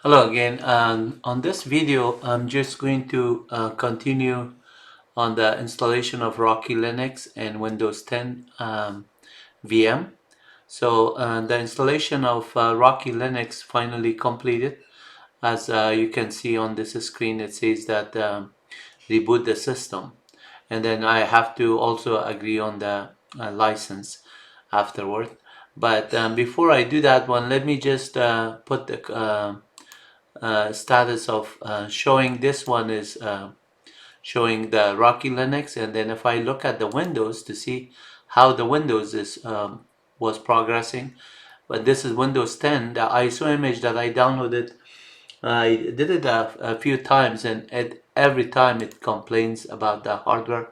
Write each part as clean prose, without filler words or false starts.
Hello again. On this video, I'm just going to continue on the installation of Rocky Linux and Windows 10 VM. So the installation of Rocky Linux finally completed. As you can see on this screen, it says that reboot the system. And then I have to also agree on the license afterward. But before I do that one, let me just put the status of showing. This one is showing the Rocky Linux, and then if I look at the Windows to see how the Windows is was progressing. But this is Windows 10. The ISO image that I downloaded, I did it a few times, and every time it complains about the hardware,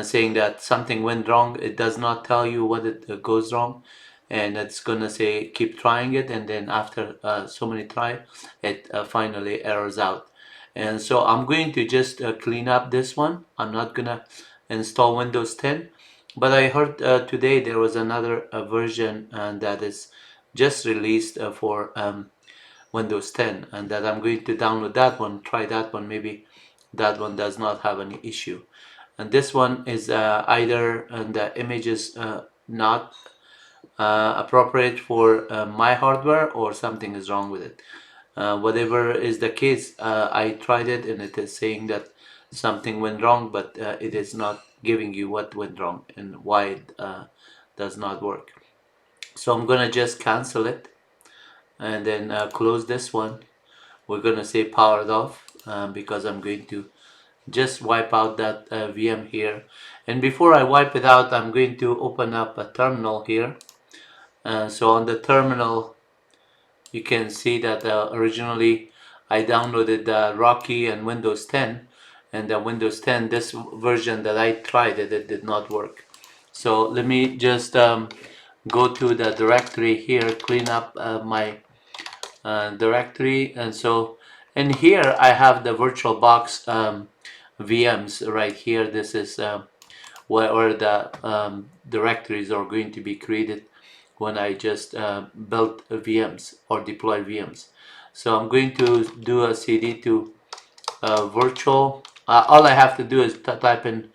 saying that something went wrong. It does not tell you what it goes wrong, and it's gonna say keep trying it, and then after so many try, it finally errors out. And so I'm going to just clean up this one. I'm not gonna install Windows 10, but I heard today there was another version that is just released for Windows 10, and that I'm going to download that one, try that one. Maybe that one does not have any issue. And this one is either the image is not appropriate for my hardware, or something is wrong with it. Whatever is the case, I tried it and it is saying that something went wrong, but it is not giving you what went wrong and why it does not work. So I'm gonna just cancel it and then close this one. We're gonna say powered off because I'm going to just wipe out that VM here. And before I wipe it out, I'm going to open up a terminal here. So on the terminal, you can see that originally I downloaded Rocky and Windows 10, and the Windows 10, this version that I tried it did not work. So let me just go to the directory here, clean up my directory. And so in here I have the VirtualBox VMs right here. This is where the directories are going to be created when I just build VMs or deploy VMs. So I'm going to do a cd to virtual. All I have to do is type in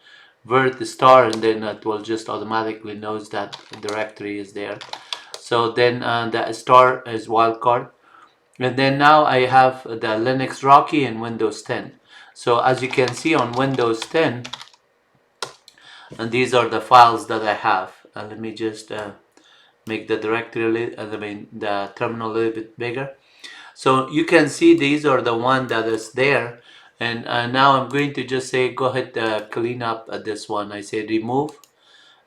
virt star, and then it will just automatically knows that directory is there. So then the star is wildcard. And then now I have the Linux Rocky and Windows 10. So as you can see on Windows 10, and these are the files that I have. Let me just make the directory, the terminal a little bit bigger. So you can see these are the one that is there. And now I'm going to just say go ahead clean up this one. I say remove.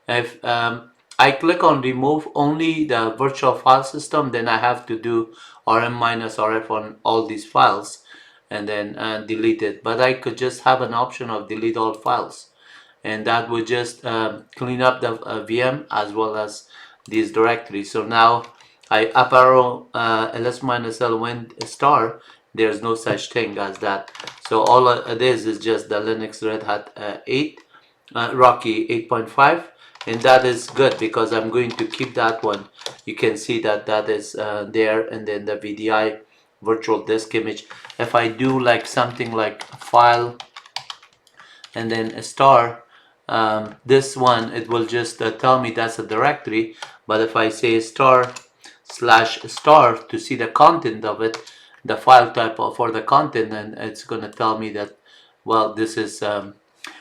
If I click on remove only the virtual file system, then I have to do rm-rf on all these files and then delete it. But I could just have an option of delete all files, and that would just clean up the VM as well as these directories. So now I up arrow ls-l win star. There's no such thing as that. So all it is just the Linux Red Hat 8 Rocky 8.5, and that is good because I'm going to keep that one. You can see that that is there, and then the VDI virtual disk image. If I do like something like file and then a star, this one, it will just tell me that's a directory. But if I say star slash star to see the content of it, the file type for the content, then it's going to tell me that, well, this is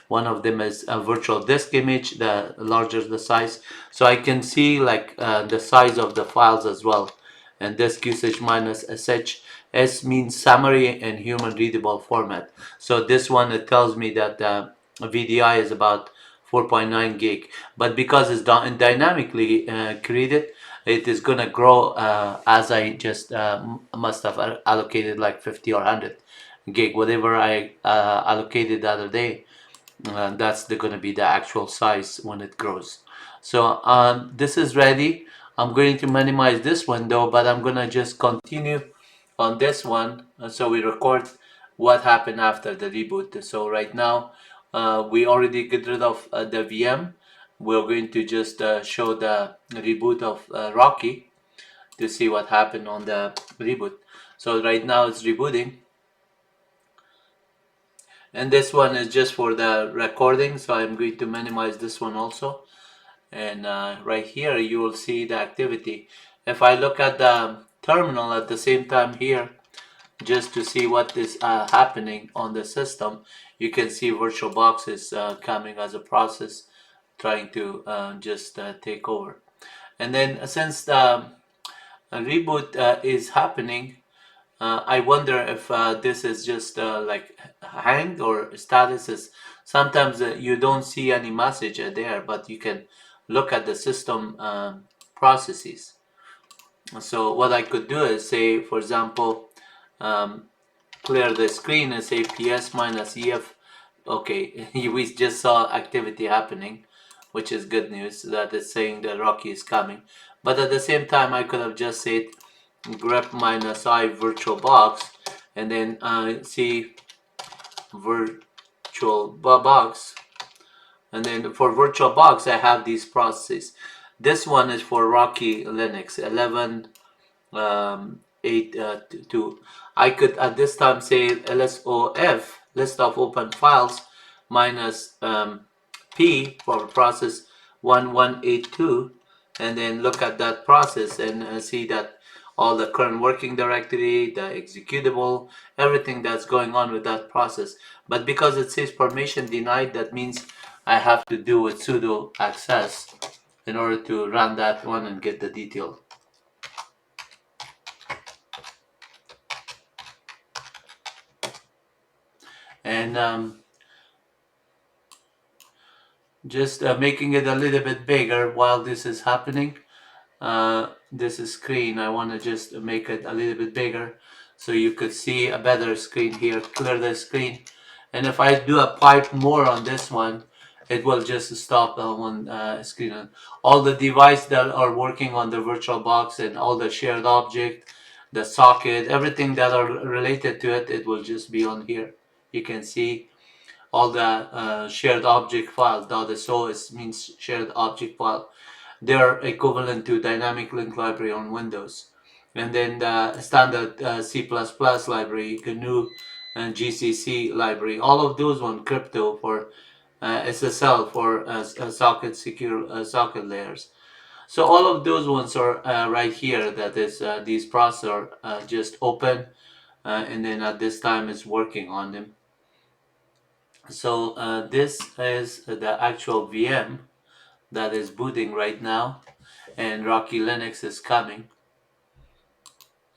one of them is a virtual disk image, the larger the size. So I can see like the size of the files as well. And disk usage minus sh. S means summary and human readable format. So this one, it tells me that the VDI is about 4.9 gig, but because it's dynamically created, it is gonna grow as I just must have allocated like 50 or 100 gig, whatever I allocated the other day. That's going to be the actual size when it grows. So this is ready. I'm going to minimize this window, but I'm going to just continue on this one. So we record what happened after the reboot. So right now we already get rid of the VM. We're going to just show the reboot of Rocky. to see what happened on the reboot. So right now it's rebooting, and this one is just for the recording, so I'm going to minimize this one also. And right here you will see the activity. If I look at the terminal at the same time here, just to see what is happening on the system, you can see VirtualBox is coming as a process trying to just take over. And then since the reboot is happening, I wonder if this is just like hanged or status is. Sometimes you don't see any message there, but you can look at the system processes. So what I could do is say, for example, um, clear the screen and say ps minus ef. Okay, we just saw activity happening, which is good news that it's saying that Rocky is coming. But at the same time, I could have just said grep minus I VirtualBox and then see VirtualBox. And then for VirtualBox, I have these processes. This one is for Rocky Linux 11 8 2. I could at this time say lsof list of open files minus p for process 1182, and then look at that process and see that all the current working directory, the executable, everything that's going on with that process. But because it says permission denied, that means I have to do with sudo access in order to run that one and get the detail. And just making it a little bit bigger while this is happening. This is screen. I want to just make it a little bit bigger so you could see a better screen here. Clear the screen. And if I do a pipe more on this one, it will just stop on one screen. All the devices that are working on the VirtualBox and all the shared object, the socket, everything that are related to it, it will just be on here. You can see all the shared object file. .so is means shared object file. They are equivalent to dynamic link library on Windows. And then the standard C++ library, GNU and GCC library. All of those on crypto for SSL for socket secure socket layers. So all of those ones are right here. That is these processors are just open, and then at this time it's working on them. So this is the actual VM that is booting right now, and Rocky Linux is coming.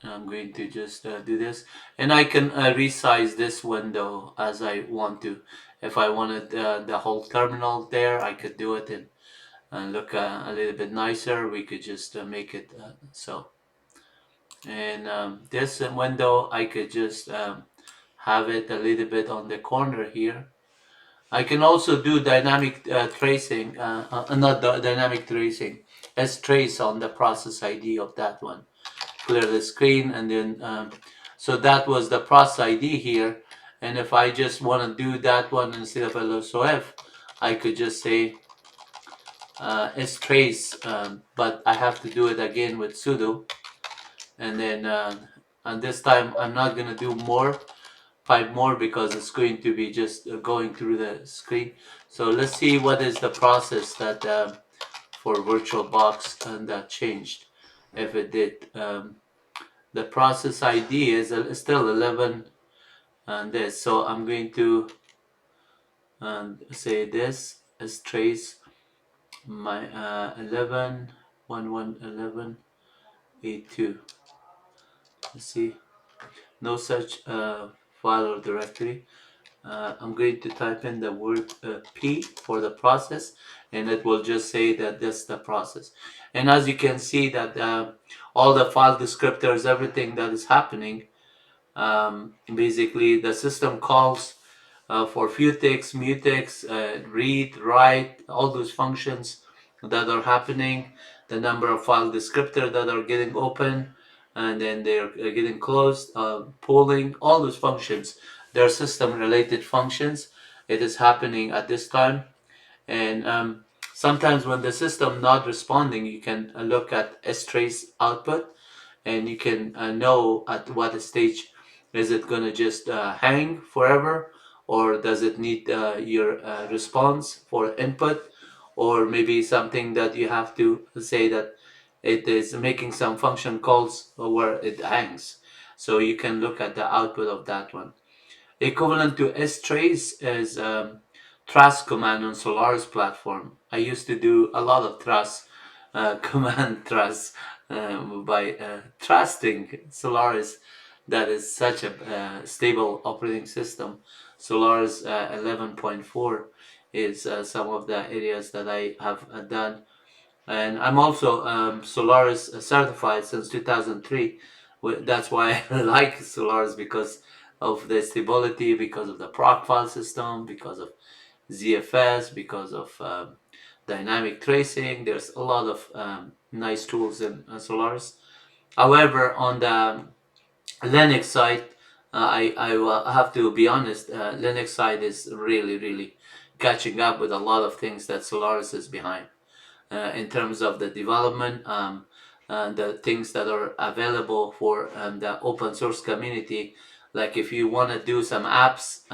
I'm going to just do this, and I can resize this window as I want to. If I wanted the whole terminal there, I could do it and look a little bit nicer. We could just make it so. And this window, I could just have it a little bit on the corner here. I can also do dynamic tracing, not dynamic tracing, strace on the process ID of that one. Clear the screen, and then so that was the process ID here. And if I just want to do that one instead of lsof, I could just say strace, but I have to do it again with sudo. And then and this time I'm not going to do more 5 more because it's going to be just going through the screen. So let's see what is the process that for VirtualBox and that changed, if it did. The process ID is still 11 and this, so I'm going to say this is trace my 11 11 82. Let's see, no such file or directory. I'm going to type in the word P for the process, and it will just say that this is the process. And as you can see that all the file descriptors, everything that is happening, basically the system calls for mutex, read, write, all those functions that are happening, the number of file descriptors that are getting open, and then they're getting closed, polling, all those functions. They're system related functions. It is happening at this time. And sometimes when the system not responding, you can look at strace output. and you can know at what stage is it going to just hang forever, or does it need your response for input, or maybe something that you have to say that it is making some function calls where it hangs. So you can look at the output of that one. Equivalent to strace is truss command on Solaris platform. I used to do a lot of truss command truss by trusting Solaris. That is such a stable operating system. Solaris 11.4 is some of the areas that I have done, and I'm also Solaris certified since 2003. That's why I like Solaris, because of the stability, because of the proc file system, because of ZFS, because of dynamic tracing. There's a lot of nice tools in Solaris. However, on the Linux side, I will have to be honest. Linux side is really catching up with a lot of things that Solaris is behind in terms of the development, the things that are available for the open source community. Like if you want to do some apps,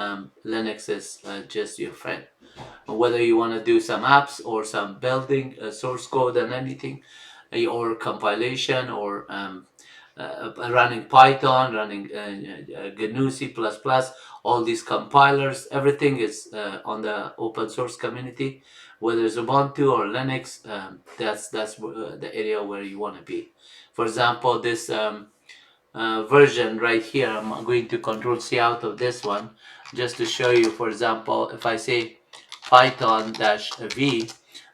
Linux is just your friend. Whether you want to do some apps or some building source code and anything, or compilation, or running Python, running GNU, C++, all these compilers, everything is on the open source community. Whether it's Ubuntu or Linux, that's the area where you want to be. For example, this version right here, I'm going to Control C out of this one just to show you. For example, if I say Python-V,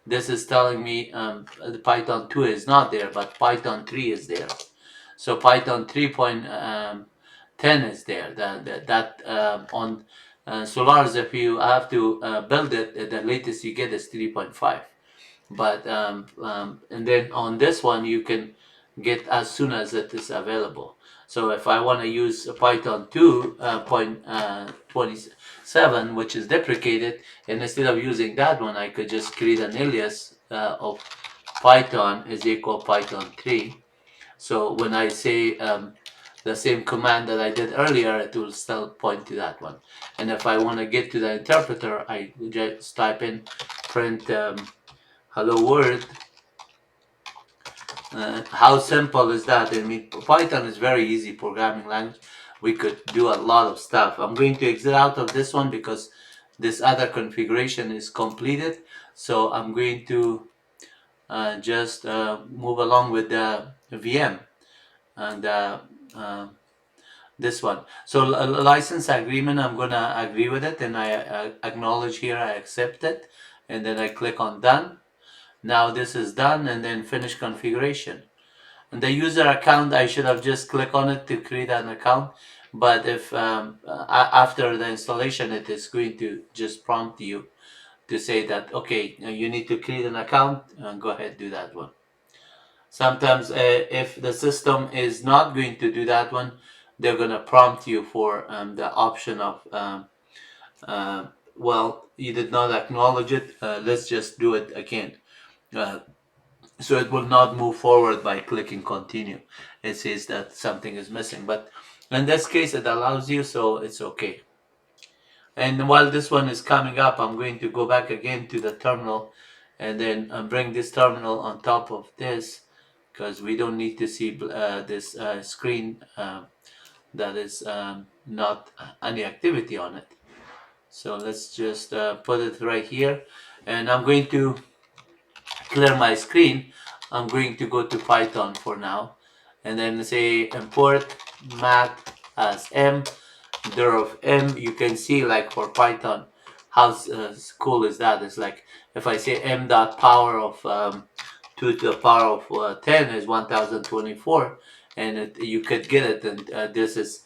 this is telling me the Python 2 is not there, but Python 3 is there. So Python 3.10 is there. That on Solaris, if you have to build it, the latest you get is 3.5. But and then on this one you can get as soon as it is available. So if I want to use Python 2.27, which is deprecated, and instead of using that one, I could just create an alias of Python is equal Python 3. So when I say the same command that I did earlier, it will still point to that one. And if I want to get to the interpreter, I just type in print hello world. How simple is that? I mean, Python is very easy programming language. We could do a lot of stuff. I'm going to exit out of this one because this other configuration is completed. So I'm going to just move along with the VM and this one. So license agreement, I'm gonna agree with it, and I acknowledge here, I accept it, and then I click on done. Now this is done, and then finish configuration. And the user account, I should have just clicked on it to create an account. But if after the installation, it is going to just prompt you to say that, okay, you need to create an account, and go ahead, do that one. Sometimes if the system is not going to do that one, they're going to prompt you for the option of, well, you did not acknowledge it, let's just do it again. So it will not move forward by clicking continue. It says that something is missing, but in this case it allows you, so it's okay. And while this one is coming up, I'm going to go back again to the terminal and then bring this terminal on top of this, because we don't need to see this screen that is not any activity on it. So let's just put it right here, and I'm going to clear my screen. I'm going to go to Python for now, and then say import math as m, dir of m. You can see, like, for Python, how cool is that? It's like if I say m dot power of 2 to the power of 10 is 1024, and you could get it, and this is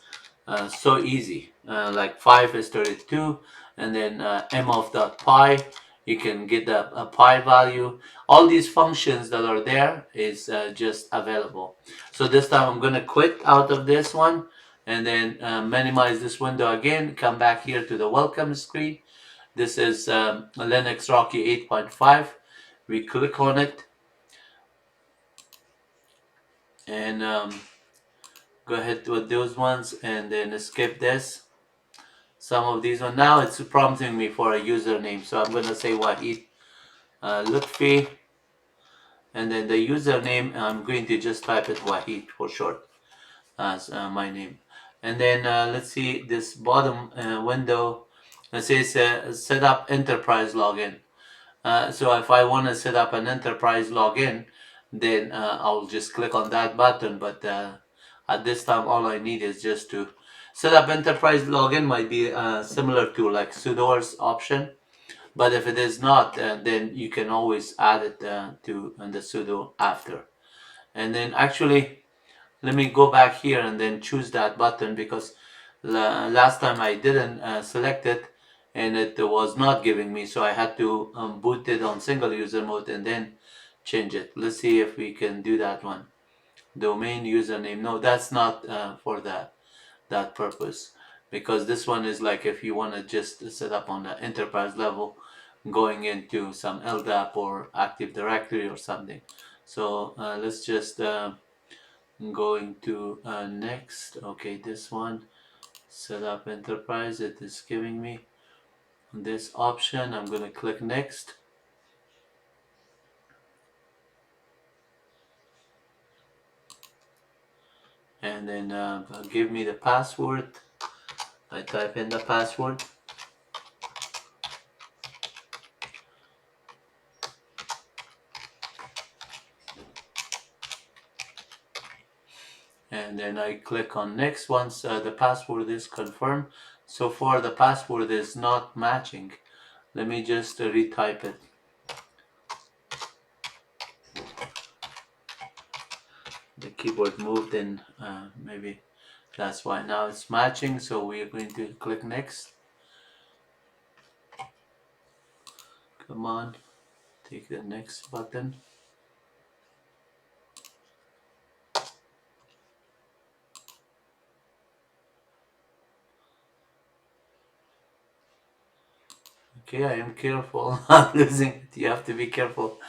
so easy. Like 5 is 32, and then m of dot pi, you can get a pi value. All these functions that are there is just available. So this time I'm going to quit out of this one, and then minimize this window again, come back here to the welcome screen. This is Linux Rocky 8.5. We click on it, and go ahead with those ones and then skip this. Some of these ones. Now it's prompting me for a username, so I'm gonna say Wahid Lutfi, and then the username I'm going to just type it Wahid for short as my name. And then let's see this bottom window. It says set up enterprise login. So if I want to set up an enterprise login, then I'll just click on that button. But at this time, all I need is just to set up enterprise login. Might be similar to like sudoers option. But if it is not, then you can always add it to the sudo after. And then actually, let me go back here and then choose that button, because last time I didn't select it and it was not giving me, so I had to boot it on single user mode and then change it. Let's see if we can do that one. Domain username, no, that's not for that purpose, because this one is like if you want to just set up on the enterprise level, going into some LDAP or Active Directory or something. So let's just going to next. Okay, this one, set up enterprise. It is giving me this option. I'm going to click next. And then give me the password. I type in the password. And then I click on next once the password is confirmed. So far the password is not matching. Let me just retype it. The keyboard moved and maybe that's why now it's matching. So we are going to click next. Come on, take the next button. Okay, I am careful. I'm losing it. You have to be careful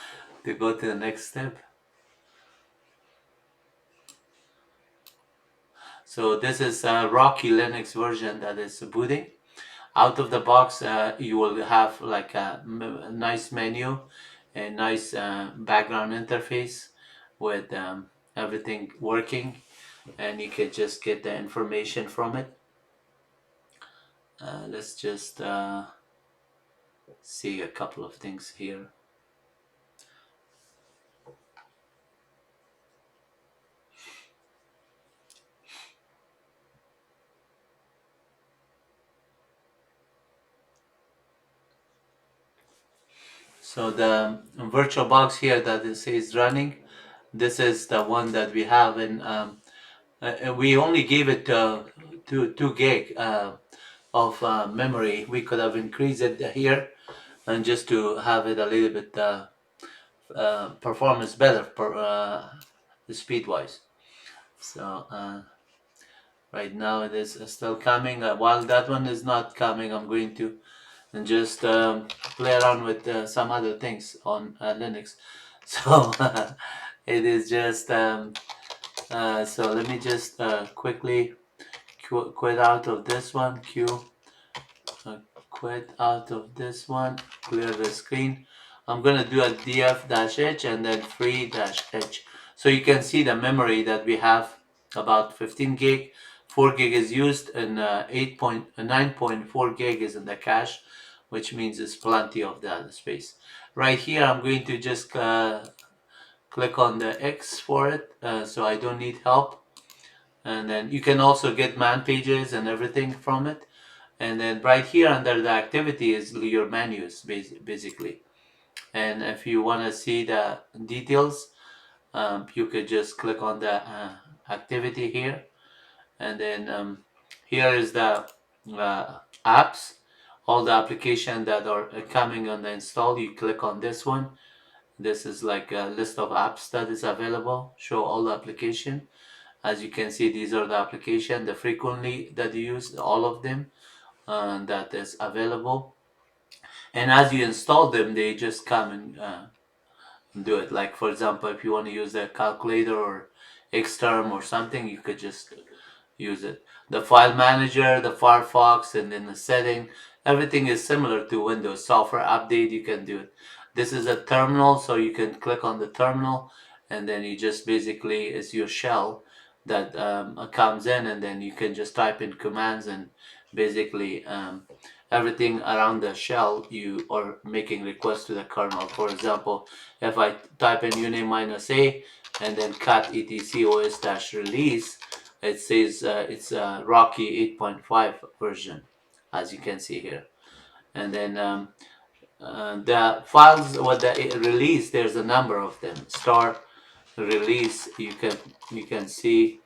to go to the next step. So this is a Rocky Linux version that is booting. Out of the box, you will have like a nice menu, a nice background interface with everything working, and you can just get the information from it. Let's just see a couple of things here. So the VirtualBox here that it says running, this is the one that we have, and we only gave it 2 gig of memory. We could have increased it here, and just to have it a little bit performance better speed wise. So right now it is still coming. While that one is not coming, I'm going to just play around with some other things on Linux. So it is just so let me just quickly quit out of this one. Quit out of this one, clear the screen. I'm gonna do a df-h and then free-h. So you can see the memory that we have, about 15 gig. 4 gig is used, and 9.4 gig is in the cache, which means it's plenty of data space. Right here, I'm going to just click on the X for it, so I don't need help. And then you can also get man pages and everything from it. And then right here under the activity is your menus basically. And if you want to see the details, you could just click on the activity here. And then here is the apps, all the applications that are coming on the install. You click on this one. This is like a list of apps that is available. Show all the application. As you can see, these are the application, the frequently that you use, all of them that is available. And as you install them, they just come and do it. Like for example, if you want to use the calculator or Xterm or something, you could just use it. The file manager, the Firefox, and then the setting, everything is similar to Windows. Software update, you can do it. This is a terminal, so you can click on the terminal, and then you just basically, it's your shell that comes in, and then you can just type in commands, and basically everything around the shell, you are making requests to the kernel. For example, if I type in uname -a and then cat etc os release, it says it's a Rocky 8.5 version, as you can see here. And then the files what the release, there's a number of them. Star release, you can see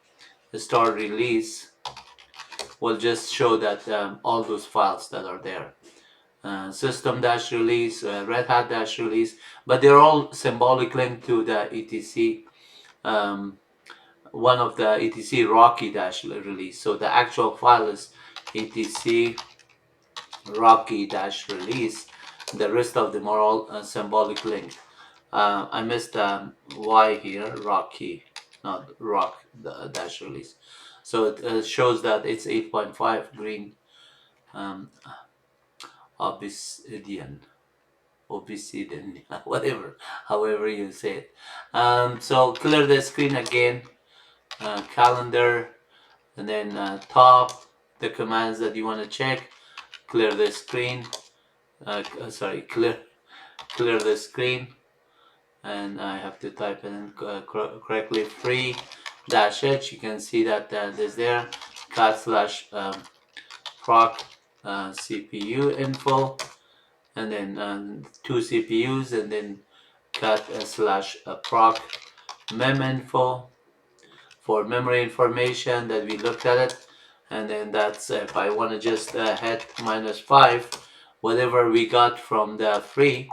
the star release will just show that all those files that are there. System-release, Red Hat-release, but they're all symbolic linked to the etc. One of the etc Rocky-release. So the actual file is etc Rocky-release. The rest of them are all symbolic linked. I missed Y here, Rocky, not rock dash release. So it shows that it's 8.5 green obsidian, whatever, however you say it. So clear the screen again, calendar, and then top, the commands that you want to check, clear the screen, clear the screen, and I have to type in correctly, free dash h. You can see that is there, cat slash proc CPU info, and then 2 CPUs, and then cat slash proc mem info for memory information that we looked at it. And then that's if I want to just hit -5, whatever we got from the free,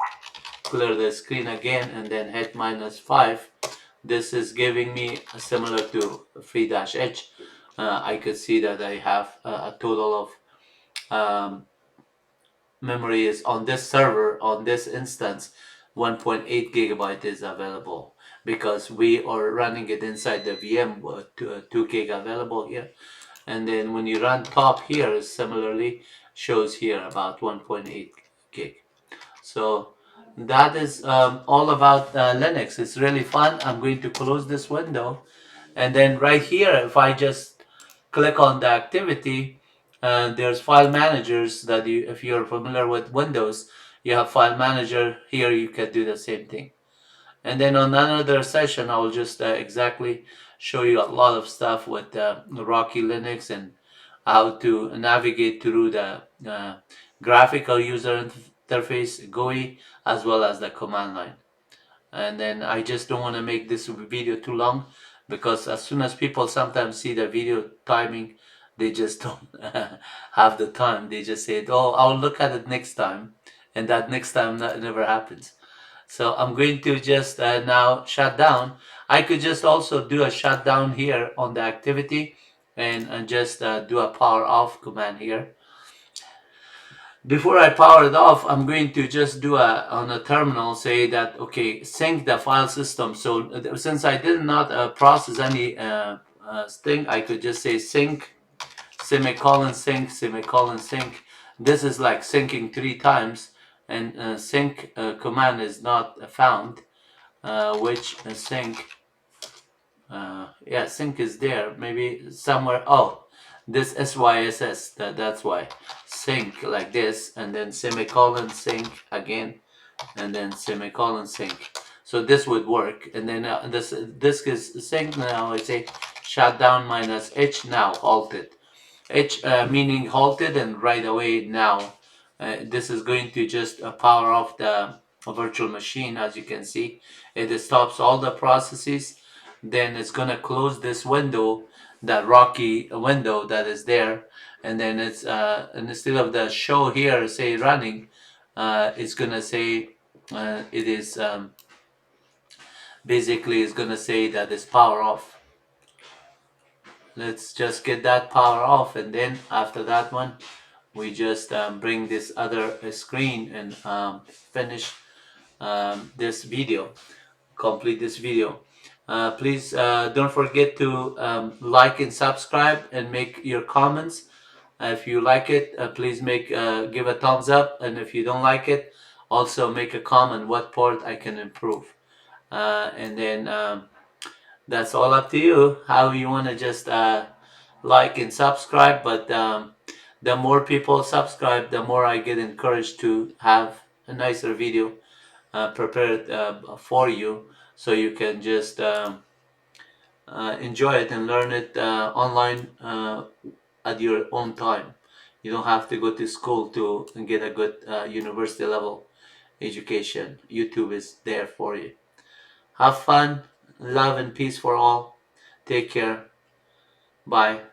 clear the screen again, and then hit -5. This is giving me similar to free-h. I could see that I have a total of memory is on this server, on this instance, 1.8 gigabyte is available, because we are running it inside the VM, 2 gig available here. And then when you run top here, similarly shows here about 1.8 gig. So that is all about Linux. It's really fun. I'm going to close this window, and then right here, if I just click on the activity, there's file managers that you, if you're familiar with Windows, you have file manager here. You can do the same thing. And then on another session, I will just exactly show you a lot of stuff with Rocky Linux and how to navigate through the graphical user interface, GUI, as well as the command line. And then I just don't want to make this video too long, because as soon as people sometimes see the video timing, they just don't have the time. They just say, oh, I'll look at it next time, and that next time never happens. So I'm going to just now shut down. I could just also do a shutdown here on the activity, and just do a power off command here. Before I power it off, I'm going to just do on a terminal, say that, okay, sync the file system. So since I did not process any thing, I could just say sync, semicolon sync, semicolon sync. This is like syncing 3 times, and sync command is not found, which sync, yeah, sync is there, maybe somewhere. Oh, this SYSS, that's why. Sync like this, and then semicolon sync again, and then semicolon sync. So this would work. And then this is sync. Now I say shutdown -h, now halted. H meaning halted and right away now. This is going to just power off the virtual machine. As you can see, it stops all the processes. Then it's gonna close this window, that Rocky window that is there, and then it's and instead of the show here say running, it's gonna say it is basically it's gonna say that it's power off. Let's just get that power off, and then after that one, we just bring this other screen and finish this video, complete this video. Please don't forget to like and subscribe and make your comments. If you like it, please give a thumbs up, and if you don't like it, also make a comment what part I can improve. And then that's all up to you how you want to just like and subscribe. But the more people subscribe, the more I get encouraged to have a nicer video prepared for you, so you can just enjoy it and learn it online at your own time. You don't have to go to school to get a good university level education. YouTube is there for you. Have fun, love and peace for all. Take care. Bye.